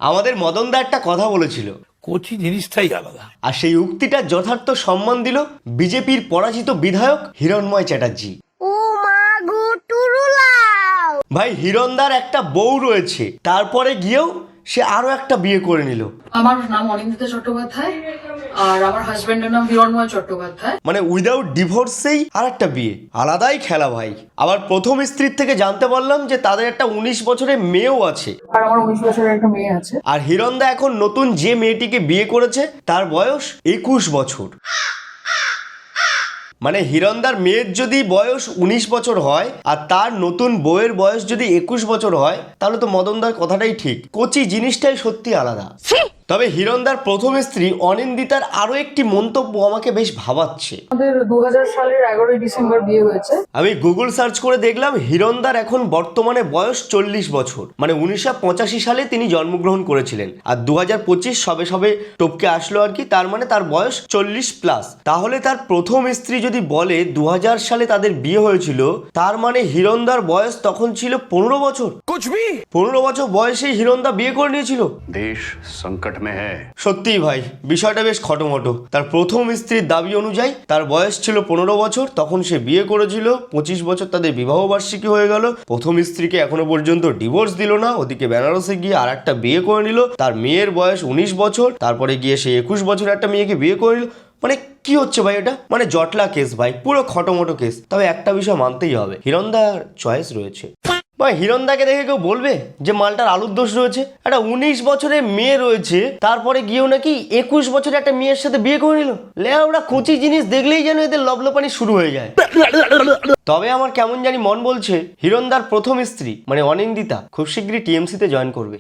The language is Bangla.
আমাদের মদনদা একটা কথা বলেছিল, কোচি জিনিসটাই আলাদা। আর সেই উক্তিটা যথার্থ সম্মান দিল বিজেপির পরাজিত বিধায়ক হিরণময় চ্যাটার্জি। ও মা গো টুরুলাও। ভাই হিরণদার একটা বউ রয়েছে, তারপরে গিয়েও সে আরো একটা বিয়ে করে নিল। আমার নাম অনিন্দিতা চট্টোপাধ্যায় আর আমার হাজবেন্ডের নাম হিরণময় চট্টোপাধ্যায়। মানে উইদাউট ডিভোর্সেই আর একটা বিয়ে, আলাদাই খেলা ভাই। আবার প্রথম স্ত্রীর থেকে জানতে পারলাম যে তাদের একটা 19 বছরের মেয়েও আছে। আর আমার 19 বছরের একটা মেয়ে আছে। আর হিরণদা এখন নতুন যে মেয়েটিকে বিয়ে করেছে তার বয়স 21 বছর। মানে হিরণদার মেয়ের যদি বয়স 19 বছর হয় আর তার নতুন বউয়ের বয়স যদি 21 বছর হয়, তাহলে তো মদনদার কথাটাই ঠিক, কোচি জিনিসটাই সত্যি আলাদা। তবে হিরণদার প্রথম স্ত্রী অনিন্দিতার আরো একটি মন্তব্য আমাকে বেশ ভাবাচ্ছে। আমাদের 2000 সালের 11ই ডিসেম্বর বিয়ে হয়েছে। আমি গুগল সার্চ করে দেখলাম হিরণদার এখন বর্তমানে বয়স 40 বছর, মানে 1985 সালে তিনি জন্মগ্রহণ করেছিলেন, আর 2025 সবে সবে টপকে আসলো আর কি, তার মানে তার বয়স 40 প্লাস। তাহলে তার প্রথম স্ত্রী যদি বলে 2000 সালে তাদের বিয়ে হয়েছিল, তার মানে হিরণদার বয়স তখন ছিল 15 বছর। 15 বছর বয়সে হিরণদা বিয়ে করে নিয়েছিল। দেশ সংকট में है। সত্যি ভাই, বিষয়টা বেশ খটোমটো। তার প্রথম স্ত্রীর দাবি অনুযায়ী তার বয়স ছিল 15 বছর, তখন সে বিয়ে করেছিল। 25 বছর তাদের বিবাহ বার্ষিকী হয়ে গেল। প্রথম স্ত্রীকে এখনো পর্যন্ত ডিভোর্স দিল না, ওদিকে বেনারসে গিয়ে আর একটা বিয়ে করে নিল। তার মেয়ের বয়স 19 বছর, তারপরে গিয়ে সে 21 বছর একটা মেয়েকে বিয়ে করে নিল। মানে কি হচ্ছে ভাই এটা? মানে জটলা কেস ভাই, পুরো খটোমটো কেস। তবে একটা বিষয় মানতেই হবে, হিরণদার চয়েস রয়েছে। ভাই হিরণদাকে দেখে কেউ বলবে যে মালটার আলুর দোষ রয়েছে? একটা 19 বছরের মেয়ে রয়েছে, তারপরে গিয়েও নাকি 21 বছরের একটা মেয়ের সাথে বিয়ে করে নিল। ওরা কোচি জিনিস দেখলেই যেন এদের লবলপানি শুরু হয়ে যায়। তবে আমার কেমন জানি মন বলছে হিরণদার প্রথম স্ত্রী মানে অনিন্দিতা খুব শীঘ্রই টিএমসিতে জয়েন করবে।